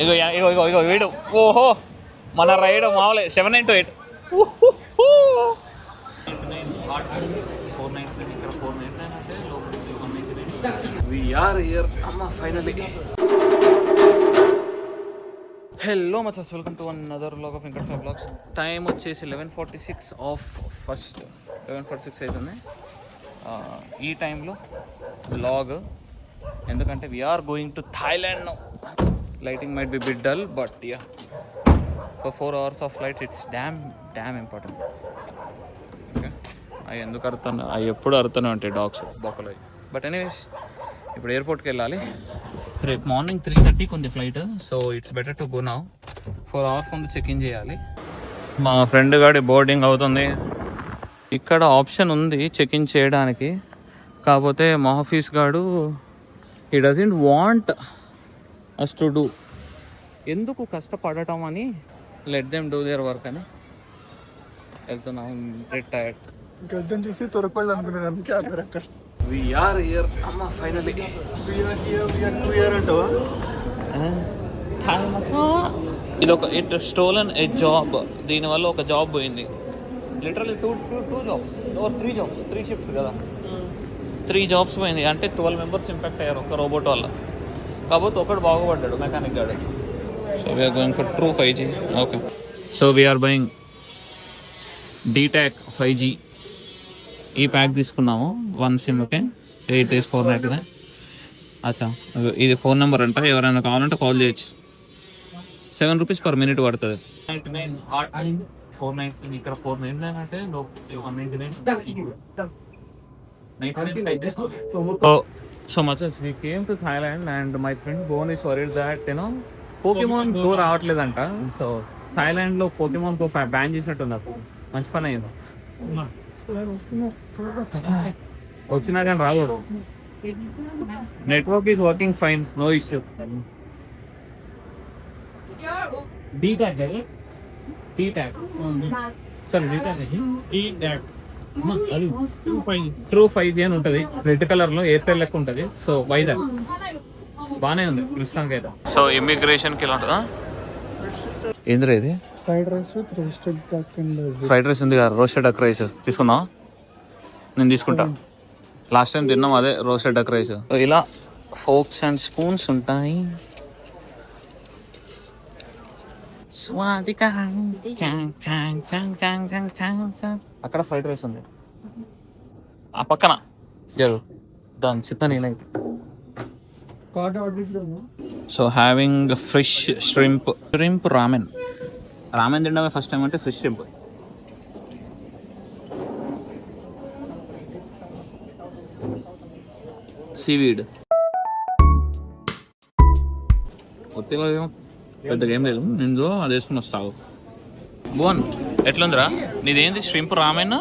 ఇగో ఇగో ఇగో ఇగో వీడు ఓహో మన రైడ్ మామూలే 798 ఫైనలీ హలో మచస్ welcome to another vlog of Venkateshwara vlogs. Time వచ్చేసి 11:46 ఆఫ్ ఫస్ట్ 11:46 అవుతుంది. ఈ టైంలో వ్లాగ్ ఎందుకంటే we're going to Thailand now. Lighting might be bit dull but yeah for 4 hours of flight it's damn important. Okay అవి ఎందుకు అరుతాను, అవి ఎప్పుడు అరుతూనే ఉంటాయి డాగ్స్ బొక్కలు. బట్ ఎనీవేస్ ఇప్పుడు ఎయిర్పోర్ట్కి వెళ్ళాలి. రేపు మార్నింగ్ 3:30కి ఉంది flight. So it's better to go now. 4 hours ముందు చెక్ ఇన్ చేయాలి. మా ఫ్రెండ్ గాడి బోర్డింగ్ అవుతుంది. ఇక్కడ ఆప్షన్ ఉంది చెక్ ఇన్ చేయడానికి, కాకపోతే మా ఆఫీస్ గాడు he doesn't want us to do. ఎందుకు కష్టపడటం అని let them do their work అని వెళ్తున్నాం. రిటైర్డ్ గడ్డం చూసి తొరపళ్ళు అనుకున్నాను. అందుకే ఆడారు అక్కడ. We are here. అమ్మ ఫైనలీ ఇది ఒక ఇట్ స్టోలన్ ఏ జాబ్. దీనివల్ల ఒక జాబ్ పోయింది. Literally two jobs or 3 jobs 3 shifts కదా. 3 jobs పోయింది అంటే 12 members ఇంపాక్ట్ అయ్యారు ఒక రోబోట్ వల్ల. కాకపోతే ఒకడు బాగుపడ్డాడు, మెకానిక్ గాడు. So we're going for true 5G. Okay so we're buying DTAC 5G. ఈ ప్యాక్ తీసుకున్నాము 1 SIM. Okay 8 days 4 nights. అచ్చా ఇది ఫోన్ నెంబర్ అంట, ఎవరైనా కావాలంటే కాల్ చేయొచ్చు. 7 rupees per minute పడుతుంది. 499 ఇక్కడ 499 అంటే 199. So much as we came to Thailand and my friend Bon is worried that Pokemon Go రావట్లేదంట. సో థాయిలాండ్ లో Pokemon Go బ్యాన్ చేసినట్టున్నారు. మంచి పని అయింది. వచ్చినా కానీ రాకూడదు. Network is working fine, no issue. డీటాక్ సరే డీటాక్ అది ట్రూ 5G అని ఉంటుంది. రెడ్ కలర్ లో ఎయిర్టెల్ లెక్క ఉంటుంది. సో వైజాగ్ బాగానే ఉంది ప్రస్తుతానికి అయితే. సో ఇమిగ్రేషన్కి ఇలా ఉంటుందా? ఏంద్రా ఇది? ఫ్రైడ్ రైస్ ఫ్రైడ్ రైస్ ఉంది కదా, రోస్టెడ్ డక్ రైస్ తీసుకుందాం. నేను తీసుకుంటా. లాస్ట్ టైం తిన్నాం అదే రోస్టెడ్ డక్ రైస్. ఇలా ఫోక్స్ అండ్ స్పూన్స్ ఉంటాయి. అక్కడ ఫ్రైడ్ రైస్ ఉంది ఆ పక్కన జరు దాని చిత్త నేనైతే. So having fresh shrimp ramen తినడమే ఫస్ట్ టైం అంటే ఫ్రెష్ ష్రింప్. సీవీడ్ ఒత్తిగా పెద్దగా ఏం లేదు. నేను అది వేసుకుని వస్తావు. బోన్ ఎట్లుందిరా నీదేంటి? ష్రింప్ రామెన్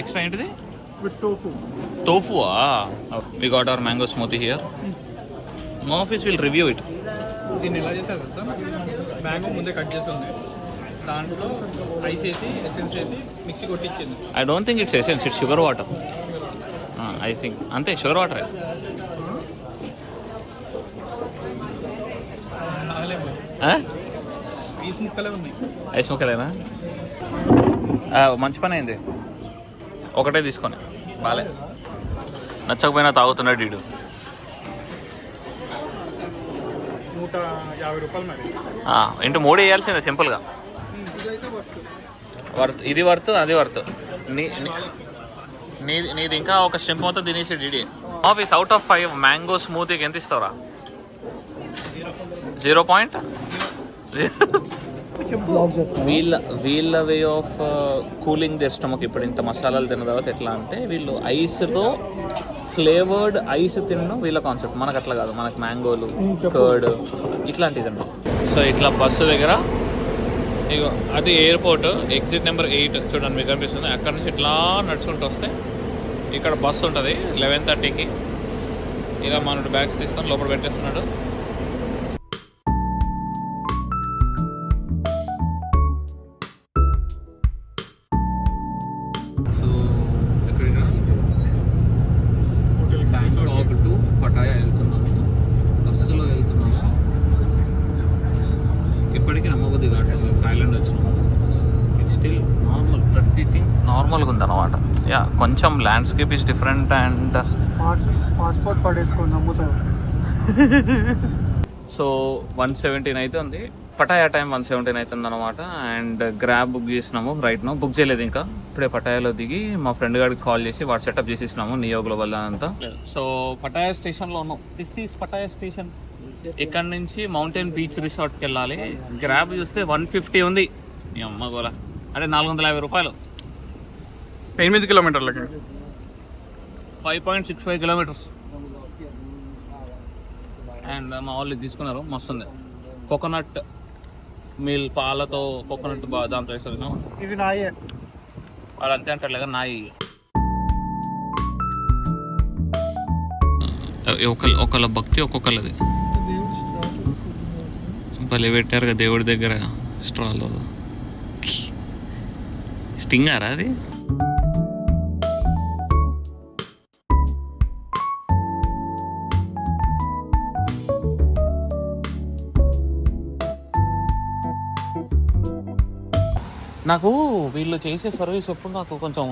ఎక్స్ట్రా ఏంటిది? టోఫువా? We got our mango smoothie here. మా ఆఫీస్ విల్ రివ్యూ ఇట్. దీన్ని ఎలా చేశారు సార్? మ్యాంగో ముందే కట్ చేస్తుంది, దాంట్లో ఐస్ వేసి ఎసెన్స్ వేసి మిక్సీ కొట్టించింది. I don't think it's essence, it's sugar water. I think అంతే, షుగర్ వాటర్. ఐస్ ముక్కలే ఉన్నాయి. ఐస్ ముక్కలేనా? మంచి పని అయింది. ఒకటే తీసుకొని బాలే, నచ్చకపోయినా తాగుతున్నాడు వీడు. 150 రూపాయలు మరి. ఇంటూ 3 వేయాల్సిందే సింపుల్గా. వర్త్ ఇది వర్త్ అది వర్త్. నీది ఇంకా ఒక స్టెంప్ మొత్తం తినేసి డీడీ. ఆఫీస్ అవుట్ ఆఫ్ 5 మ్యాంగో స్మూతీకి ఎంత ఇస్తావురా? 0. వీళ్ళ way of cooling the stomach. ఇప్పుడు ఇంత మసాలాలు తిన్న తర్వాత ఎట్లా అంటే వీళ్ళు ఐస్లో ఫ్లేవర్డ్ ఐస్ తినడం వీళ్ళ కాన్సెప్ట్. మనకు అట్లా కాదు, మనకు మ్యాంగోలు కర్డ్ ఇట్లాంటివి తిన్నాం. సో ఇట్లా బస్సు దగ్గర ఇగో అది ఎయిర్పోర్ట్ ఎగ్జిట్ నెంబర్ 8 చూడండి మీకు కనిపిస్తుంది. అక్కడ నుంచి ఇట్లా నడుచుకుంటూ వస్తే ఇక్కడ బస్సు ఉంటుంది 11:30కి. ఇలా మనోడు బ్యాగ్స్ తీసుకొని లోపల పెట్టేస్తున్నాడు. సో ఎక్కడికి బ్యాంకాక్ టు పటాయా వెళ్తున్నాము. బస్సులో వెళ్తున్నాము. నార్మల్గా ఉందన్నమాట. యా కొంచెం landscape is different and passport పడేసుకొని నమ్ముతారు. సో 117 అయితే ఉంది. పటాయా టైం 117 అవుతుంది అనమాట. అండ్ గ్రాబ్ బుక్ చేసినాము రైట్ నో, బుక్ చేయలేదు ఇంకా. ఇప్పుడే పటాయాలో దిగి మా ఫ్రెండ్ గారికి కాల్ చేసి వాడు సెటప్ చేసేసినాము నియో గ్లోబల్ అంతా. సో పటాయా స్టేషన్లో ఉన్నాం. This is Pattaya station. ఇక్కడ నుంచి మౌంటైన్ బీచ్ రిసార్ట్కి వెళ్ళాలి. గ్రాబ్ చూస్తే 150 ఉంది. ఈ అమ్మ గోల అంటే 450 రూపాయలు. 8 కిలోమీటర్లకి 5.65 కిలోమీటర్స్. అండ్ మా వాళ్ళు తీసుకున్నారు, మస్తు ఉంది. కోకోనట్ మిల్ పాలతో కోకోనట్ దాంతో వేస్తున్నాం. ఇది నాయే వాళ్ళు అంతే అంటారు లేదా నాయి. ఒకళ్ళ భక్తి ఒక్కొక్కళ్ళది. భలే పెట్టారుగా దేవుడి దగ్గర స్ట్రాలో. స్టింగారా అది? నాకు వీళ్ళు చేసే సర్వీస్ ఎప్పుడు నాకు కొంచెం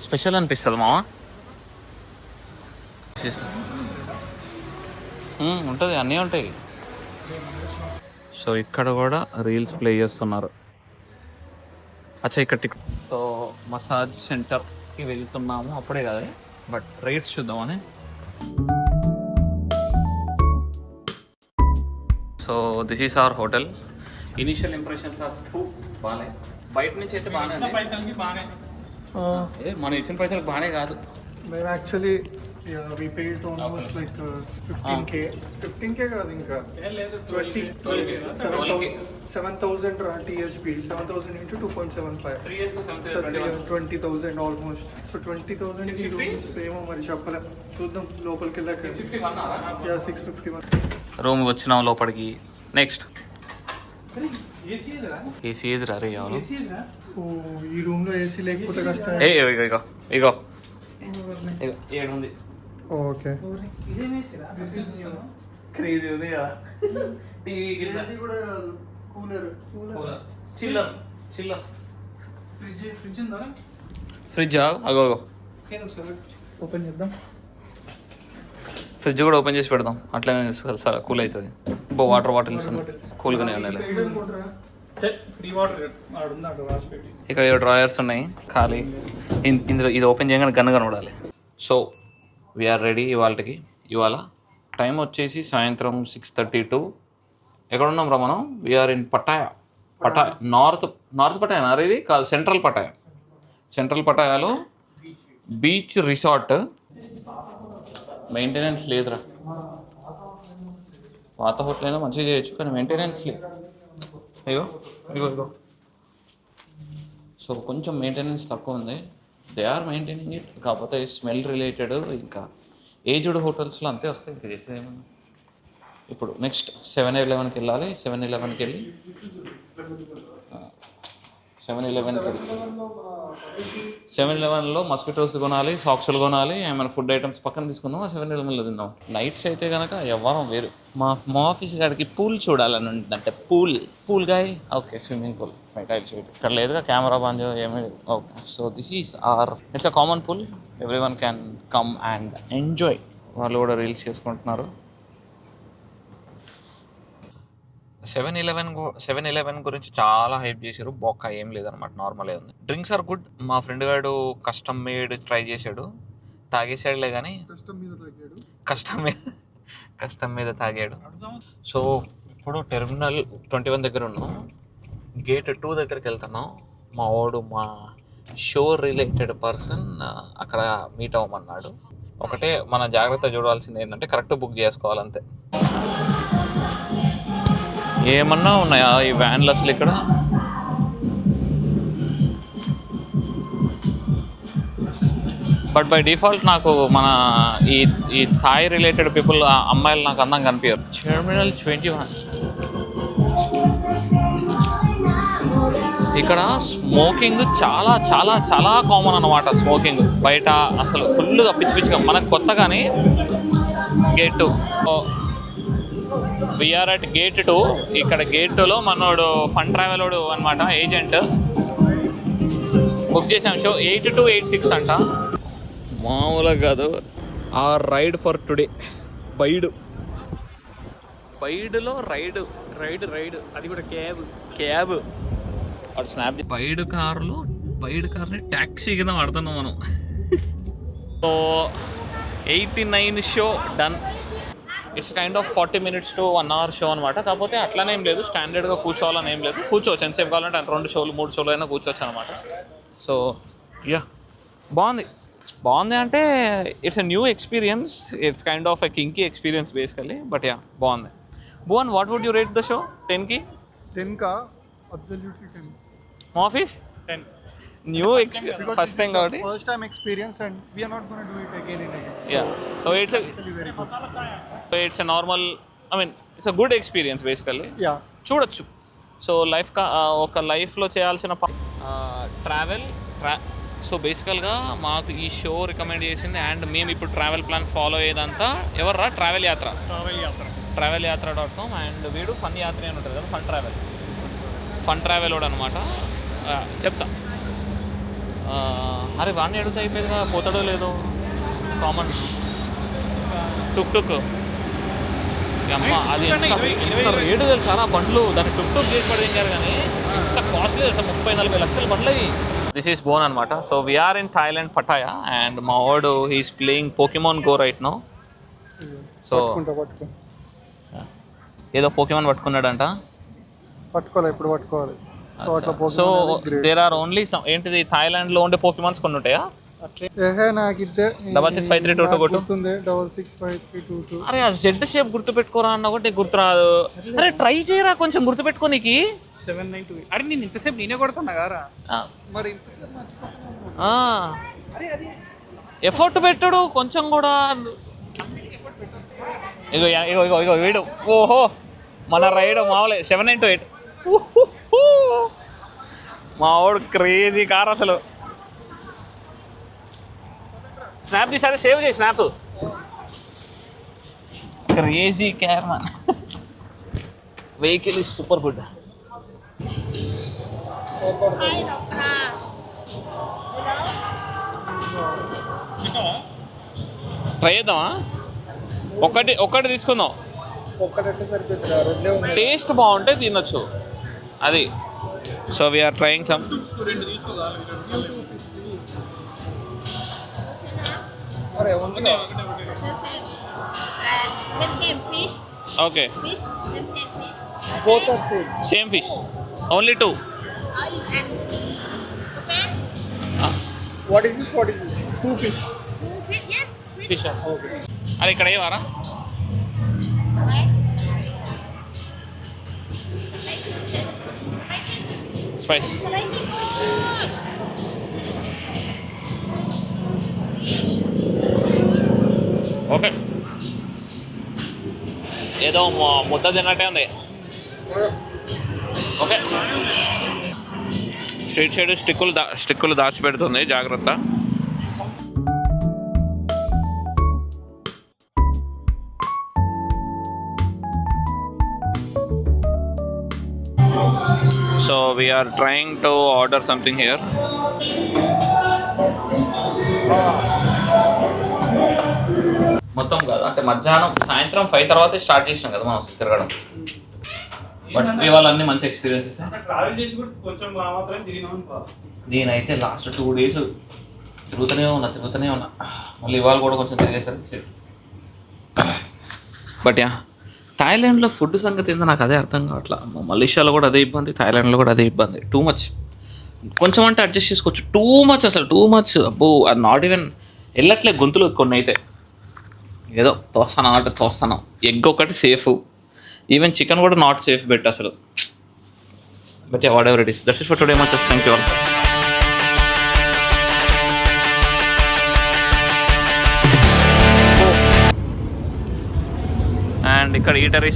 స్పెషల్ అనిపిస్తుంది మావా. ఉంటుంది, అన్నీ ఉంటాయి. సో ఇక్కడ కూడా రీల్స్ ప్లే చేస్తున్నారు. అచ్చా ఇక్కడ సో మసాజ్ సెంటర్కి వెళ్తున్నాము. అప్పుడే కదా, బట్ రేట్స్ చూద్దామని. So this is our hotel. Initial impressions are బాగానే. బయట నుంచి అయితే బాగానే, పైసలకి బాగానే. మనం ఇచ్చిన పైసలకు బాగానే కాదు. మేము actually we paid almost like 15k కాదు ఇంకా 7,000 THP, 7,000 into 2.75, 20,000 ఆల్మోస్ట్. సో 20,000 ఏమో మరి చెప్పలే, చూద్దాం లోపలికి వెళ్ళాక. 651 రూమ్ వచ్చినాం లోపలికి. నెక్స్ట్ ఏసీ ఏదిరా రే ఎవరు? ఈ రూమ్ లో ఏసీ లేకపోతే కష్టం. ఇగో ఇగో ఏడుంది. ఓకే క్రేజీ ఉంది కదా. టీవీ కూడా కూలర్, చిల్లర్ చిల్లర్ ఫ్రిడ్జ్ ఉందా? ఫ్రిడ్జ్ అగో ఓపెన్ చేద్దాం. ఫ్రిడ్జ్ కూడా ఓపెన్ చేసి పెడదాం, అట్లనే కూల్ అవుతుంది. వాటర్ బాటిల్స్ కూల్గానే ఉన్నాయి. ఇక్కడ డ్రాయర్స్ ఉన్నాయి ఖాళీ. ఇందులో ఇది ఓపెన్ చేయగానే గన్ను కనబడాలి. సో వీఆర్ రెడీ ఇవాళ టైం వచ్చేసి సాయంత్రం 6:32. ఎక్కడ ఉన్నాం రా మనం? We are in Pattaya. North Pattaya ఇది కాదు, సెంట్రల్ పటాయాలో బీచ్ రిసార్ట్. మెయింటెనెన్స్ లేదురా. పాత హోటల్ అయినా మంచిగా చేయొచ్చు కానీ మెయింటెనెన్స్ లేదు. ఇగో సో కొంచెం మెయింటెనెన్స్ తక్కువ ఉంది. They are maintaining it. కాకపోతే స్మెల్ రిలేటెడ్ ఇంకా ఏజ్డ్ హోటల్స్లో అంతే వస్తాయి. ఇంకా చేసేదేమన్నా. ఇప్పుడు నెక్స్ట్ 7-Elevenకి వెళ్ళాలి. 7-Elevenకి వెళ్ళి 7-Elevenలో మస్కిటోస్ కొనాలి, సాక్స్లు కొనాలి, ఏమైనా ఫుడ్ ఐటమ్స్ పక్కన తీసుకుందాం. 7-Elevenలో తిందాం. నైట్స్ అయితే కనుక ఎవ్వరం వేరు. మా ఆఫీస్ గారికి పూల్ చూడాలని ఉంటుందంటే pool guy. Okay swimming pool ఇక్కడ లేదుగా, కెమెరా బంద్ ఏమీ లేదు. Okay so this is it's a common pool. Every one can come and enjoy. వాళ్ళు కూడా రీల్స్ చేసుకుంటున్నారు. 7-Eleven గురించి చాలా హైప్ చేశారు. బొక్క ఏం లేదనమాట, నార్మలే ఉంది. Drinks are good. మా ఫ్రెండ్ గారు కస్టమ్ మేడ్ ట్రై చేశాడు, తాగేసాడులే కానీ కష్టం మీద తాగాడు. సో ఇప్పుడు టెర్మినల్ 21 దగ్గర ఉన్నాం. గేట్ 2 దగ్గరికి వెళ్తున్నాం. మా షో రిలేటెడ్ పర్సన్ అక్కడ మీట్ అవ్వమన్నాడు. ఒకటే మన జాగ్రత్త చూడాల్సింది ఏంటంటే కరెక్ట్ బుక్ చేసుకోవాలంతే. ఏమన్నా ఉన్నాయా ఈ వ్యాన్లు అసలు ఇక్కడ? బట్ బై డిఫాల్ట్ నాకు మన ఈ థాయ్ రిలేటెడ్ పీపుల్ అమ్మాయిలు నాకు అందంగా కనిపించారు. టెర్మినల్ 21 ఇక్కడ స్మోకింగ్ చాలా చాలా చాలా కామన్ అన్నమాట. స్మోకింగ్ బయట అసలు ఫుల్గా పిచ్చిగా మనకు కొత్త. కానీ గేట్ 2 వీఆర్ అట్ గేట్ 2. ఇక్కడ గేట్ 2లో మనోడు ఫన్ ట్రావెల్ వాడు అనమాట, ఏజెంట్. బుక్ చేసాం షో 8 to 8:06 అంట. మామూలుగా కాదు. ఆ రైడ్ ఫర్ టుడే బైడ్లో రైడ్ అది కూడా క్యాబ్ అటు స్నాప్ బైడ్ కార్ని ట్యాక్సీ కింద వాడుతున్నాం మనం. So 89 show done. It's kind of 40 minutes to 1 hour show అనమాట. కాకపోతే అట్లానే ఏం లేదు, స్టాండర్డ్గా కూర్చోవాలని ఏం లేదు, కూర్చోవచ్చు ఎంతసేపు కావాలంటే 2 షోలు 3 షోలు అయినా కూర్చోవచ్చు అనమాట. సో యా బాగుంది అంటే it's a new experience. It's kind of a kinky experience basically. But yeah బాగుంది. Bhuvan, what would you rate the show? 10కి 10 का absolutely 10. Office 10 new Because first it time is the కాబట్టి first time experience and we are not going to do it again and again. Yeah. So Actually very good. It's a normal, I mean it's a good experience basically. Yeah. చూడొచ్చు. So ఒక లైఫ్లో చేయాల్సిన travel. So బేసికల్గా మాకు ఈ show recommend చేసింది and మేము ఇప్పుడు ట్రావెల్ ప్లాన్ ఫాలో అయ్యేదంతా ఎవర్రా? travelyaatra.com అండ్ వీడు ఫన్ యాత్ర అని ఉంటుంది కదా, ఫన్ ట్రావెల్ వాడు అనమాట. చెప్తా. అరే వాడిని అడుగుతా అయిపోయిందిగా, పోతాడో లేదో. కామన్ టుక్ అమ్మ అది ఎంత రేటు తెలుసారా బండ్లు. దాన్ని టుక్ చేసి పడేంచారు కానీ ఎంత కాస్ట్లీ తెలుసా, 30-40 లక్షల బండ్లు అవి. దిస్ ఈస్ బోన్ అనమాట. So we are in Thailand Pattaya and మా వాడు he's playing Pokemon go right now. So ఏదో పోకెమాన్ పట్టుకున్నాడంట. ఇప్పుడు పట్టుకోవాలి. సో దేర్ ఆర్ ఓన్లీ ఏంటిది థాయిలాండ్లో ఉండే పోకెమాన్స్ కొన్ని ఉంటాయా? నాకు 665322 కొట్టు. 665322. అరే ఆ జెడ్ షేప్ గుర్తుపెట్టుకోరా అన్న ఒకటి గుర్తురాదు. అరే ట్రై చేయరా కొంచెం గుర్తుపెట్టుకోనికి. 792. అరే నేను ఇంతసేపు నేనే కొడుతున్నా కదా మరి ఎఫర్ట్ పెట్టాడు కొంచెం కూడా. ఇగో వీడు. ఓహో మన రైడ్ మామూలే 798. మా వాడు క్రేజీ కార్ అసలు. స్నాప్ తీసారే, సేవ్ చేయి snap. Crazy car man. Vehicle is super good. Try చేద్దామా? ఒక్కటి తీసుకుందాం. టేస్ట్ బాగుంటే తినొచ్చు అది. So we are trying some. Okay same fish only 2. What is this? 2 fish. Fish. అరే ఇక్కడ ఏవారా? స్పైస్. ఓకే ఏదో ముద్ద తిన్నట్టే ఉంది. ఓకే స్ట్రీట్ సైడ్ స్టిక్కులు దాచిపెడుతుంది, జాగ్రత్త. So we are trying to order something here. మొత్తం కాదు అంటే సాయంత్రం 5 తర్వాతే స్టార్ట్ చేసినాం కదా మనం తిరగడం. బట్ ఇవాళ అన్ని మంచి ఎక్స్పీరియన్సెస్. నేనైతే లాస్ట్ 2 days తిరుగుతూనే ఉన్నా. మళ్ళీ ఇవాళ కూడా కొంచెం తిరిగేసరికి. బట్ యా థాయిలాండ్లో ఫుడ్ సంగతి ఏందో నాకు అదే అర్థం కావట్లా. మలేషియాలో కూడా అదే ఇబ్బంది, థాయిలాండ్లో కూడా అదే ఇబ్బంది. Too much. కొంచెం అంటే అడ్జస్ట్ చేసుకోవచ్చు, టూ మచ్ అబ్బో. అది నాట్ ఈవెన్ వెళ్ళట్లే గొంతులు కొన్ని అయితే. ఏదో తోస్తాను. ఎగ్ ఒకటి సేఫ్, ఈవెన్ చికెన్ కూడా నాట్ సేఫ్ బెట్ అసలు. But what ever it is. That's it for today much. Thank you all. And ఇక్కడ ఈటరీస్